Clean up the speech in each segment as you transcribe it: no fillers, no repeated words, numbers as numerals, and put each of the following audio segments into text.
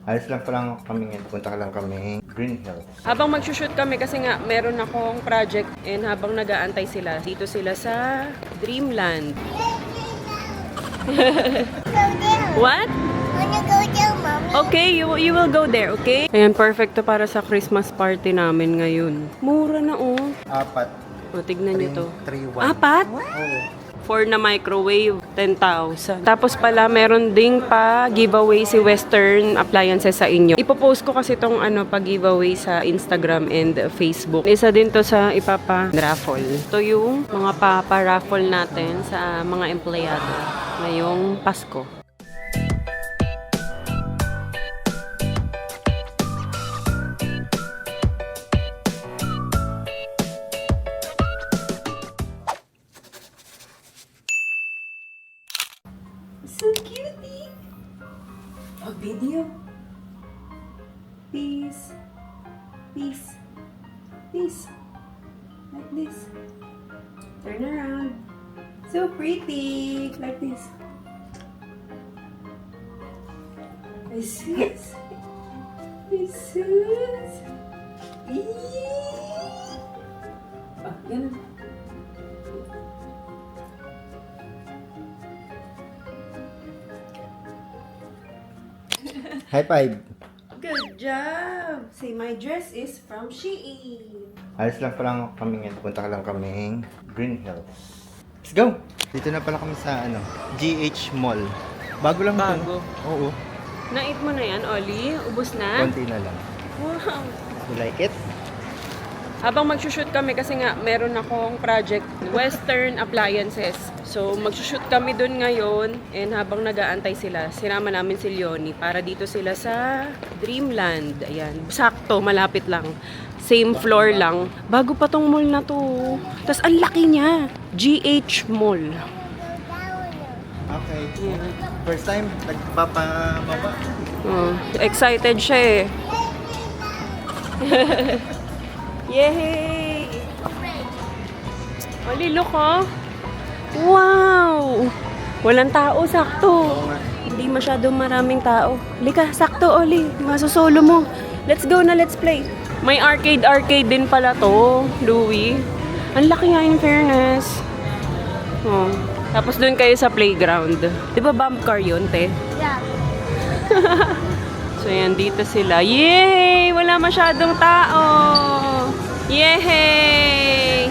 Alis lang pa lang kami ngayon. Punta ka lang kami Green Hills. Habang magsushoot kami kasi nga meron akong project and habang nag-aantay sila, dito sila sa Dreamland. What? Wanna go down, Mommy? Okay, you will go there, okay? Ayan, perfecto para sa Christmas party namin ngayon. Mura na oh. Apat. O, tignan nyo to. 3-1. Apat? Oo. 4 na microwave, 10,000. Tapos pala, meron ding pa giveaway si Western Appliances sa inyo. Ipopost ko kasi itong pag-giveaway sa Instagram and Facebook. Isa din to sa ipapa-raffle. Ito yung mga papa-raffle natin sa mga empleyado ngayong Pasko. So cutie! A video. Peace. Peace. Peace. Like this. Turn around. So pretty. Like this. Jesus. Jesus. Ah, ganun. High five. Good job! Say, my dress is from Shein. Alis lang pa lang kami ngayon. Punta ka lang kami Green Hills. Let's go! Dito na pala kami sa GH Mall. Bago lang ito. Bago? Oo. Na-eat mo na yan, Oli? Ubus na? Konti na lang. Wow! You like it? Habang magsushoot kami kasi nga meron akong project, Western Appliances. So magsushoot kami dun ngayon and habang nag-aantay sila, sinama namin si Leonie para dito sila sa Dreamland. Ayan, sakto, malapit lang. Same floor lang. Bago pa tong mall na to. Tapos ang laki niya. GH Mall. Okay. First time, nagpapamaba. Oh, excited siya eh. Yay! Oli, look oh. Wow! Walang tao, sakto. Hindi masyadong maraming tao. Lika, sakto, Oli. Masusolo mo. Let's go na, let's play. May arcade din pala to, Louie. Ang laki nga in fairness. Oh. Tapos dun kayo sa playground. Di ba bump car yun, te? Yeah. So yan, dito sila. Yay! Wala masyadong tao. Yay!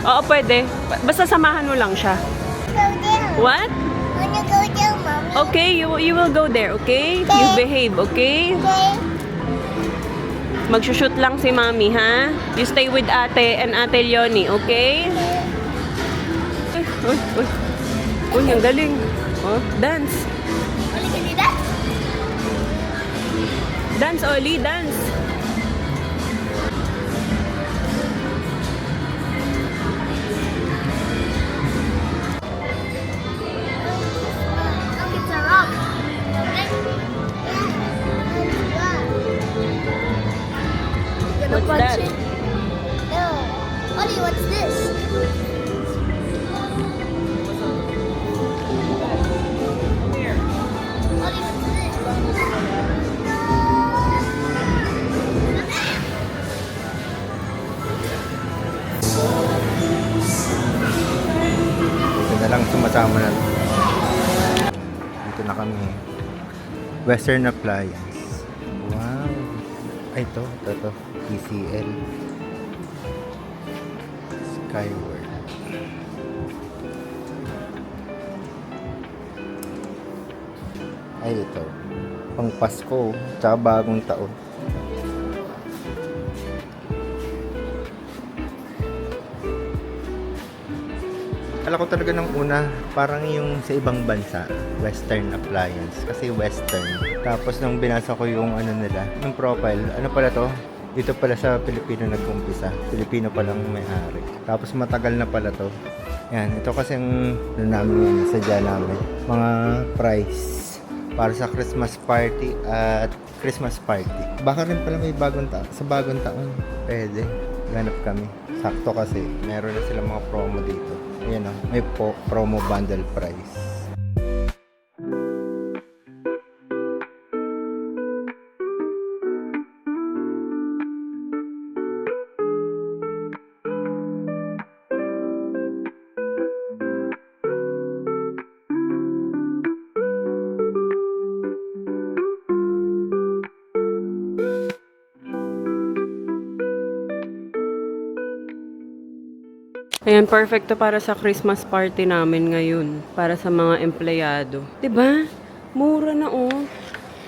Oo, pwede. Basta samahan mo lang siya. Go down. What? Wanna go down, Mommy? Okay, you will go there, okay? You behave, okay? Okay. Magsushoot lang si Mami, ha? You stay with Ate and Ate Leonie, okay? Uy, uy. Uy, ang galing. Oh, dance. Wanna go do that? Dance, Oli, dance. Look, it's a rock. What's that? No. Ollie, what's this? Ollie, what's Ito na lang sumasama na. Dito na kami. Western Appliance. Wow. Ay, ito. TCL. Skyward. Ay, ito. Pang Pasko. Tsaka bagong taon. Alam ko talaga nung una, parang yung sa ibang bansa, Western Appliance. Kasi Western. Tapos nung binasa ko yung nila, yung profile, ano pala to? Dito pala sa Pilipino nag-umpisa. Pilipino palang may-ari. Tapos matagal na pala to. Yan, ito kasi yung namin sadya namin. Mga price para sa Christmas party at Christmas party. Baka rin pala may bagong taon. Sa bagong taon, pwede. Ganap kami. Sakto kasi, meron na silang mga promo dito. Ayan o, may promo bundle price. Ayan, perfect to para sa Christmas party namin ngayon. Para sa mga empleyado. 'Di ba? Mura na oh.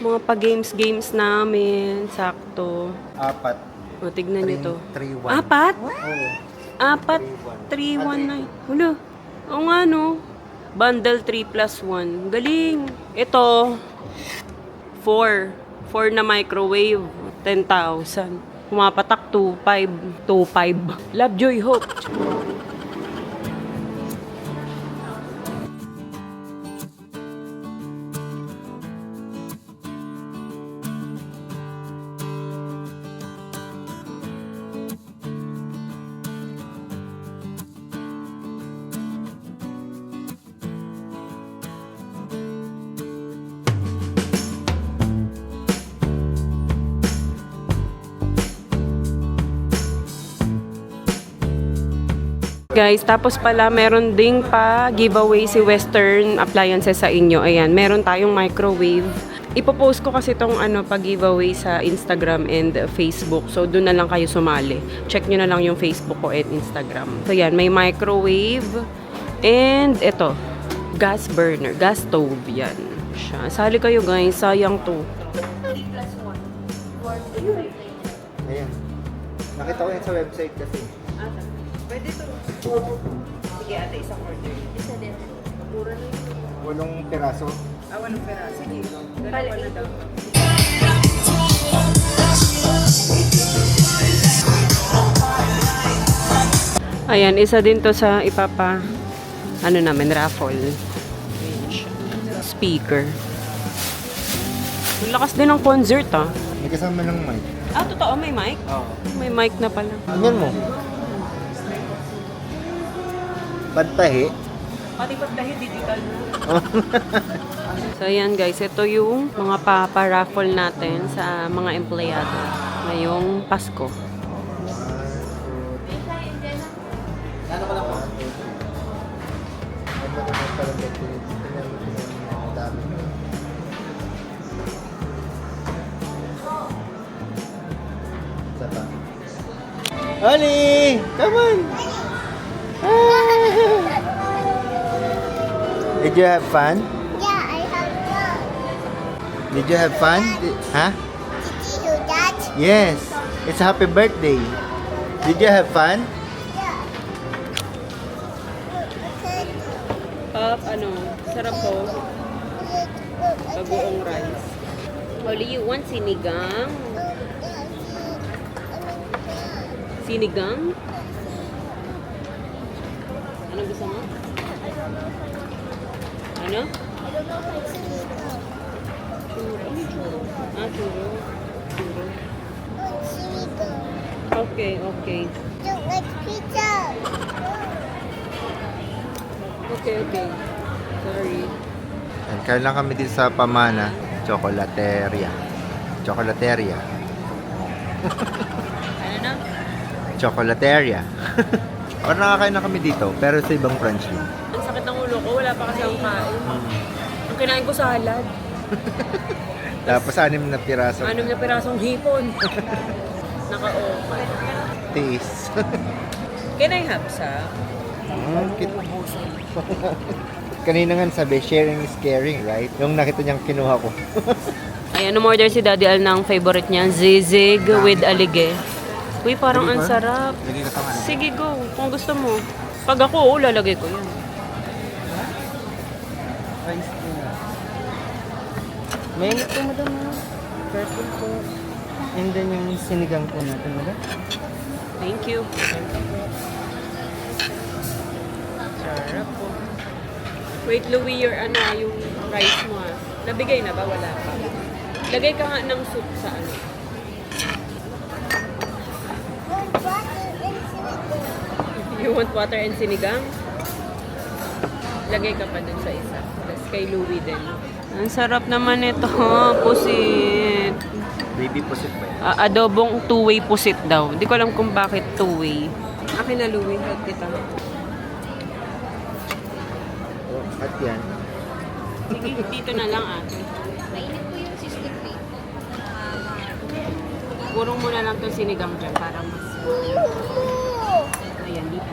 Mga pa-games namin. Sakto. 4. O, tignan nyo to. 3-1. 4? Oo. 4? 3-1 na. Wala. Oo nga no. Bundle 3+1. Galing. Ito, 4. 4 na microwave. 10,000. Pumapatak 2.5. 2.5. Love, joy, hope. Guys, tapos pala meron ding pa giveaway si Western Appliances sa inyo. Ayan, meron tayong microwave. Ipopost ko kasi itong pag-giveaway sa Instagram and Facebook. So, doon na lang kayo sumali. Check nyo na lang yung Facebook ko and Instagram. So, yan, may microwave. And ito, gas burner, gas stove yan. Siya. Sali kayo guys, sayang to. Ayan. Nakita ko yan sa website kasi. Pwede to. Sige ate, isang order. Isa din. Mura na yun. 8 piraso. Walang pera. Sige, dalawa na daw. Ayan, isa din to sa ipapa, namin, raffle. Ayan siya. Speaker. Ang lakas din ng concert May kasama ng mic. Totoo, may mic? Oo. May mic na pala. Tingnan mo. Pantahi. Pati pag dahil digital na. So ayan guys, ito yung mga paparaffle natin sa mga empleyado ngayong Pasko. Ano ka lang po? Ano naman pala dito? Ang dami. Isa pa. Oli! Come on! Did you have fun? Yeah, I have fun. Did you have fun? Huh? Did you do that? Yes. It's happy birthday. Did you have fun? Yeah. Okay. Sarap po. Bagoong rice. Oli, you want sinigang? Sinigang? Anong gusto mo? Ano? Churro. Churro. Churro. Okay, okay. Don't like pizza. Okay, okay. Sorry. And kain lang kami dito sa Pamana, Chocolateria. Chocolateria. Ano na? Chocolateria. Or nakakain na kami dito, pero sa ibang branch lang. Ang sakit ng ulo ko, wala pa kasi akong kain. Ang kinain ko salad. Tapos 6 na piraso. 6 na pirasong hipon. Naka-open. Taste. Can I have sa? Kanina nga sabi, sharing is caring, right? Yung nakita niyang kinuha ko. Ayan, umorder si Daddy Al ng favorite niya, zizig with alige. Uy, parang Lagi ang ba? sarap. Lagi ka tama. Sige, go. Kung gusto mo. Pag ako, lalagay ko yan. May init po, madam. Purple po. And then yung sinigang po natin, madam. Thank you. Sarap po. Wait, Louie, your yung rice mo Nabigay na ba? Wala pa. Lagay ka nga ng soup sa You want water and sinigang? Lagay ka pa dun sa isa. Tapos kay Louie din. Ang sarap naman ito, pusit. Baby pusit ba yan? Adobong two-way pusit daw. Hindi ko alam kung bakit two-way. Akin na, Louie. Hot kita. Oh, at yan. Sige, dito na lang Mainit po yung sisig ko. Kurong mo na lang itong sinigang dyan para mas... Ayan, dito.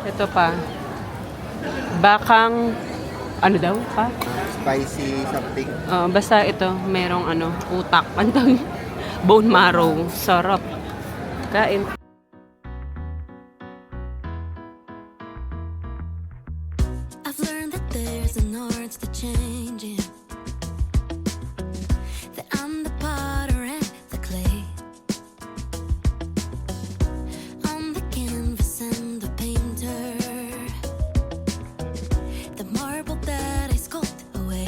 Ito pa. Bakang, ano daw pa? Spicy something. Basta ito, merong ano, utak. Ano tawag? Bone marrow. Sarap. Kain. I've learned that there's an art to changing. That I'm the potter and the clay. I'm the canvas and the painter. The marble that I sculpt away.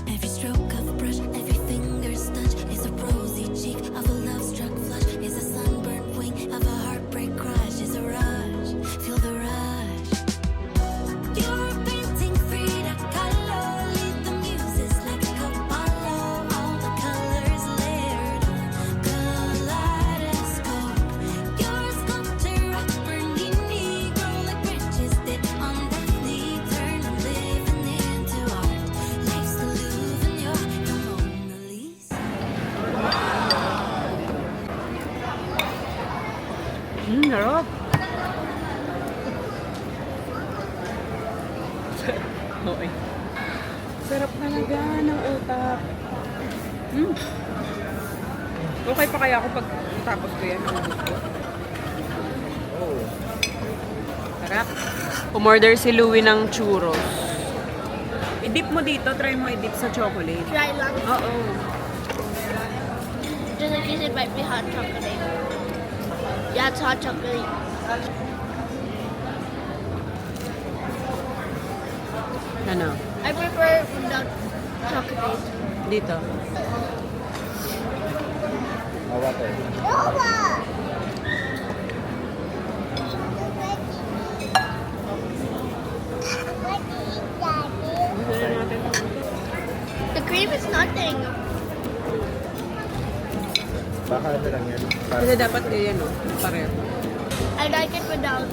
Every stroke of a brush, every finger's touch is a rosy cheek of a love-struck flush. Is a sunburned wing of a heartbreak crush. Is a rush, feel the rush. You're painting Frida Kahlo, lead the muses like a Apollo. All the colors layered on kaleidoscope. You're a sculptor of burning negro like branches did on Daphne. Turn and living into art. Life's the Louvre and you're the Mona Lisa. Sarap. Okay. Sarap talaga ng utak. Okay pa kaya ako pag tapos ko yan? Sarap. Umorder si Louie ng churros. I-dip mo dito. Try mo i-dip sa chocolate. Try lang. Oo. Just in case it might be hot chocolate. Yeah, it's hot chocolate. Ano? I prefer without chocolate. Dito. Water. Nova! The cream is nothing. Baka ano lang yan. Kasi dapat ganyan, no? Pareho. I like it without.